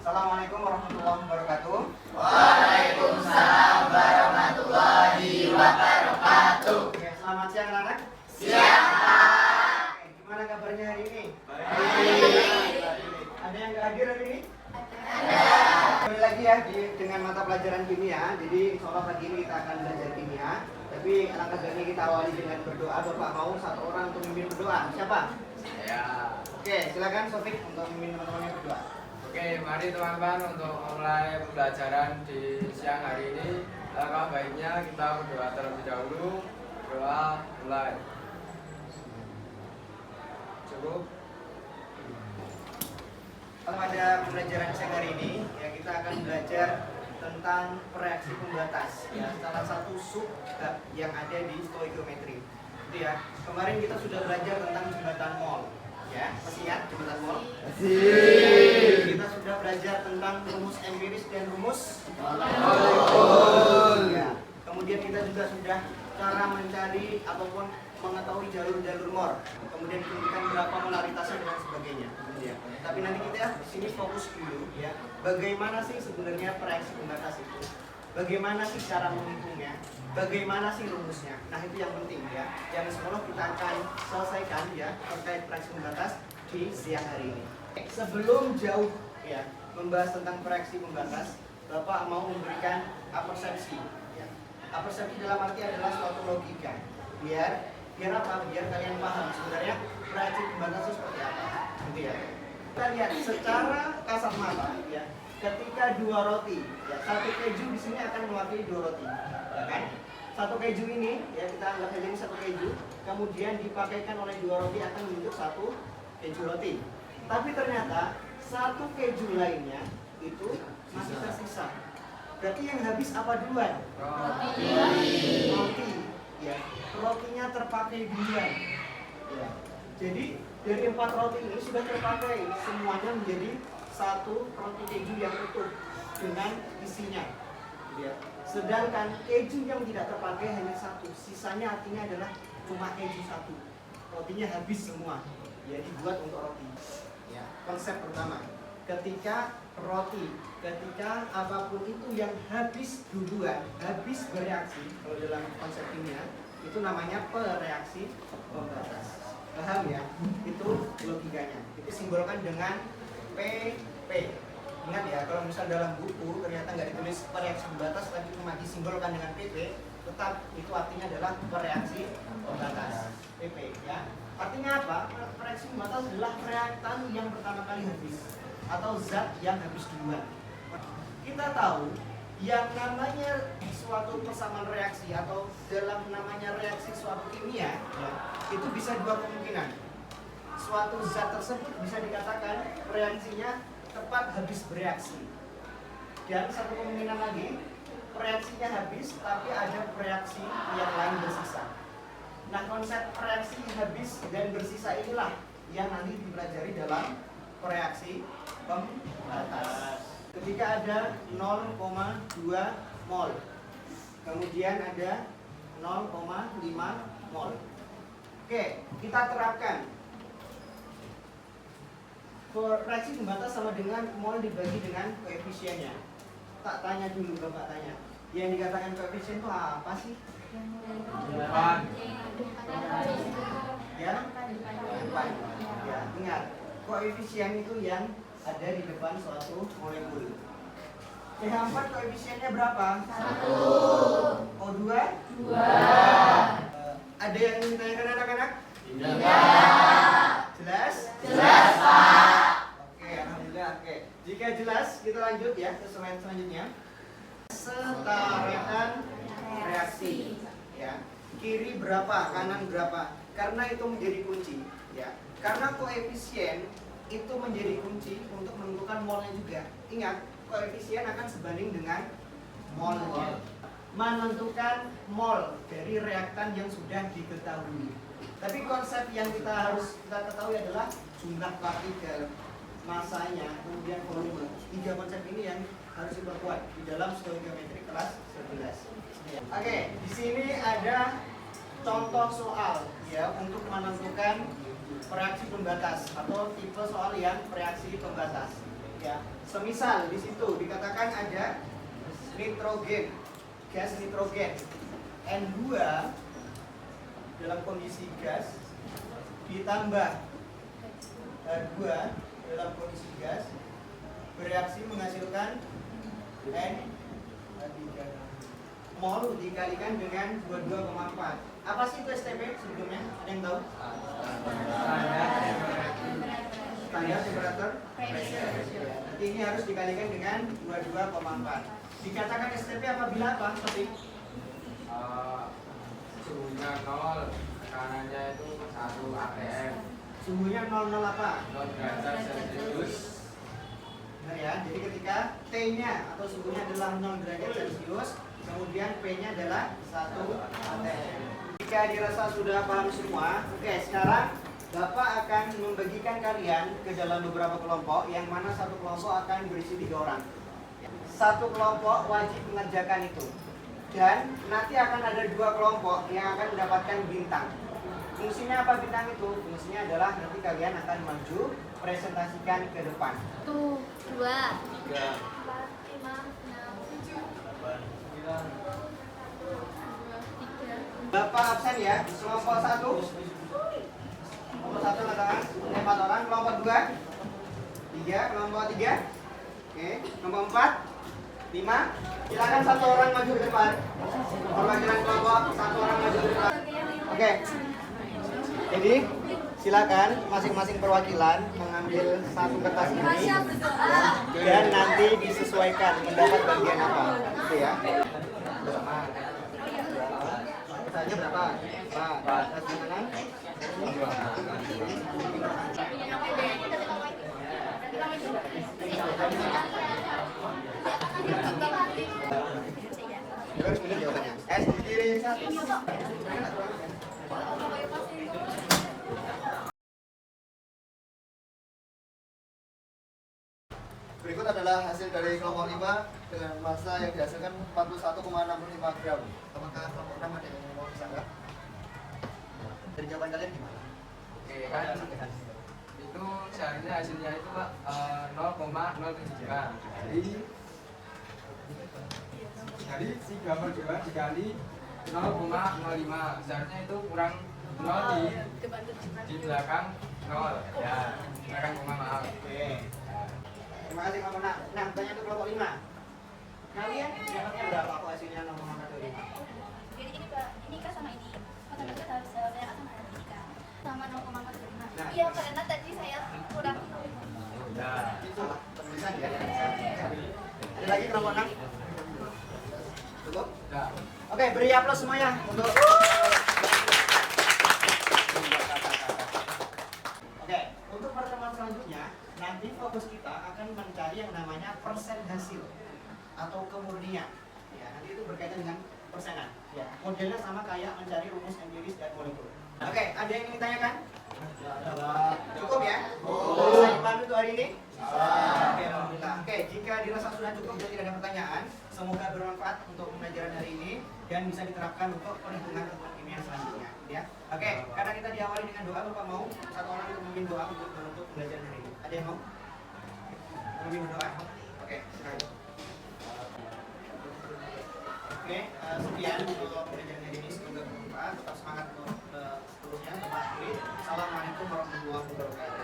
Assalamualaikum warahmatullahi wabarakatuh. Waalaikumsalam warahmatullahi wabarakatuh. Oke, selamat siang anak-anak. Siang. Oke, gimana kabarnya hari ini? Baik. Ada yang nggak hadir hari ini? Ada. Kembali lagi ya dengan mata pelajaran kimia. Jadi insya Allah pagi ini kita akan belajar kimia. Tapi alangkah baiknya kita awali dengan berdoa. Bapak mau satu orang untuk memimpin berdoa. Siapa? Saya. Oke, silakan Sofik untuk memimpin teman-temannya berdoa. Oke, mari teman-teman untuk mulai pembelajaran di siang hari ini. Alangkah baiknya kita berdoa terlebih dahulu. Doa mulai. Cukup. Pada pembelajaran siang hari ini ya kita akan belajar tentang reaksi pembatas ya, salah satu sub yang ada di stoikiometri. Itu ya. Kemarin kita sudah belajar tentang jembatan mol. Ya, masih ingat jembatan mol? Masih. Kita sudah belajar tentang rumus empiris dan rumus molekul. Ya. Kemudian kita juga sudah cara mencari ataupun mengetahui jalur-jalur Mohr. Kemudian ditentukan berapa molaritasnya dan sebagainya. Ya. Tapi nanti kita di sini fokus dulu ya. Bagaimana sih sebenarnya reaksi pembatas itu? Bagaimana sih cara menghitungnya? Bagaimana sih rumusnya? Nah, itu yang penting ya. Yang semua kita akan selesaikan ya terkait reaksi pembatas di siang hari ini. Sebelum jauh ya membahas tentang reaksi pembatas, Bapak mau memberikan apersepsi ya. Apersepsi dalam arti adalah suatu logika. Biar apa? Biar kalian paham sebenarnya reaksi pembatas itu seperti apa. Gitu ya. Kita lihat secara kasat mata ya. Ketika dua roti, ya, satu keju di sini akan mewakili dua roti, ya kan? Satu keju ini, ya kita anggap saja ini satu keju, kemudian dipakaikan oleh dua roti akan membentuk satu keju roti. Tapi ternyata satu keju lainnya itu masih tersisa. Berarti yang habis apa duluan? Roti. Ya, rotinya terpakai duluan. Ya. Jadi dari 4 roti ini sudah terpakai semuanya menjadi satu roti keju yang utuh dengan isinya. Ya. Sedangkan keju yang tidak terpakai hanya satu, sisanya artinya adalah cuma keju satu. Rotinya habis semua, ya dibuat untuk roti. Ya. Konsep pertama, ketika apapun itu yang habis duluan, habis bereaksi, kalau dalam konsep kimia itu namanya pereaksi pembatas. Paham ya? Itu logikanya. Itu simbolkan dengan PP. Ingat ya, kalau misal dalam buku ternyata nggak ditulis pereaksi pembatas tapi cuma disimbolkan dengan PP, tetap itu artinya adalah pereaksi pembatas. PP ya. Artinya apa? Pereaksi pembatas adalah reaktan yang pertama kali habis atau zat yang habis duluan. Kita tahu yang namanya suatu persamaan reaksi atau dalam namanya reaksi suatu kimia ya, itu bisa dua kemungkinan. Suatu zat tersebut bisa dikatakan reaksinya tepat habis bereaksi. Dan satu kemungkinan lagi, reaksinya habis tapi ada reaksi yang lain bersisa. Nah, konsep reaksi habis dan bersisa inilah yang nanti dipelajari dalam reaksi pembatas. Ketika ada 0,2 mol, kemudian ada 0,5 mol. Oke, kita terapkan. Reaksi pembatas sama dengan mol dibagi dengan koefisiennya. Tak tanya dulu, Bapak tanya. Yang dikatakan koefisien itu apa sih? Ya, ya, ingat. Koefisien itu yang ada di depan suatu molekul. pH 4 koefisiennya berapa? 1. O2? 2. Ada yang ingin ditanyakan anak-anak? Tidak. Jelas? Jelas, Pak. Oke, alhamdulillah. Oke. Jika jelas, kita lanjut ya ke slide selanjutnya. Kesetaraan reaksi. Ya. Kiri berapa, kanan berapa? Karena itu menjadi kunci. Ya. Karena koefisien itu menjadi kunci untuk menentukan molnya juga. Ingat, koefisien akan sebanding dengan molnya. Menentukan mol dari reaktan yang sudah diketahui. Tapi konsep yang kita ketahui adalah jumlah partikel, masanya, kemudian volume. 3 konsep ini yang harus diperkuat di dalam stoikiometri kelas 11. Oke, di sini ada contoh soal ya untuk menentukan reaksi pembatas atau tipe soal yang reaksi pembatas. Ya, semisal di situ dikatakan ada nitrogen, gas nitrogen N2 dalam kondisi gas ditambah H2 dalam kondisi gas bereaksi menghasilkan N3 mol dikalikan dengan 22,4. Apa sih itu STP sebelumnya? Ada yang tahu? Standar temperatur pressure. Nanti ini harus dikalikan dengan 22,4. Dikatakan STP apabila apa? Seperti suhunya 0, tekanannya itu 1 atm. suhunya 00 apa? 0 derajat Celcius. Benar ya. Jadi ketika T-nya atau suhunya adalah 0 derajat Celcius, kemudian P-nya adalah 1 atm. Jika dirasa sudah paham semua, oke, sekarang Bapak akan membagikan kalian ke dalam beberapa kelompok, yang mana satu kelompok akan berisi 3 orang. Satu kelompok wajib mengerjakan itu. Dan nanti akan ada 2 kelompok yang akan mendapatkan bintang. Fungsinya apa bintang itu? Fungsinya adalah nanti kalian akan maju presentasikan ke depan. 1, 2, 3, 4, 5, 6, 7, 8, 9, 10. Bapak absen ya, kelompok 1. Kelompok 1 katakan 4 orang, kelompok 2 3, kelompok 3. Oke, kelompok 4 5. Silakan 1 orang maju ke depan. Perwakilan kelompok 1 orang maju ke depan. Oke. Jadi silakan masing-masing perwakilan mengambil satu kertas ini dan nanti disesuaikan mendapat bagian apa. Gitu ya. Bersama. Kertasnya berapa? 4. Kertas di kanan. Harus benar jawabannya. S di kiri 1. Berikut adalah hasil dari kelompok 5 dengan massa yang dihasilkan 41,65 gram. Apakah kelompok 6 ada yang mau disanggah? Dari jawaban kalian gimana? Oke, kan itu seharusnya hasilnya itu Pak 0,073. Dari 3/2 dikali 0,05. Seharusnya itu kurang 0 di belakang 0. Ya, belakang koma, maaf. Oke. Terima kasih kelompok 6. Nah, tanya ke kelompok 5. Kalian dapatnya berapa kok hasilnya 0,25? Jadi ini Pak, ini Kak sama ini. Otomatis harus saya sama ini Kak. Sama 0,45. Nah. Iya, karena tadi saya kurang. Ya. Itu penulisan ya. Ada lagi kelompok 6? Cukup? Ya. Oke, beri aplaus semuanya untuk Oke, untuk pertemuan selanjutnya nanti fokus kita akan mencari yang namanya persen hasil atau kemurnian. Ya, nanti itu berkaitan dengan persenan. Ya, modelnya sama kayak mencari rumus empiris dan molekul. Oke, ada yang ingin ditanyakan? Cukup ya? Bisa dipahami untuk hari ini? Oke, alhamdulillah. Oke, jika dirasa sudah cukup dan tidak ada pertanyaan, semoga bermanfaat untuk pembelajaran hari ini dan bisa diterapkan untuk perhitungan kimia selanjutnya. Ya, oke. Karena kita diawali dengan doa, Bapak mau satu orang untuk memimpin doa untuk menutup pembelajaran hari ini. Ada yang mau? Memimpin doa? Oke, silakan. Oke, sekian untuk pembelajaran hari ini. Semoga bermanfaat. Tetap semangat untuk seterusnya. Tetap Assalamualaikum warahmatullahi wabarakatuh.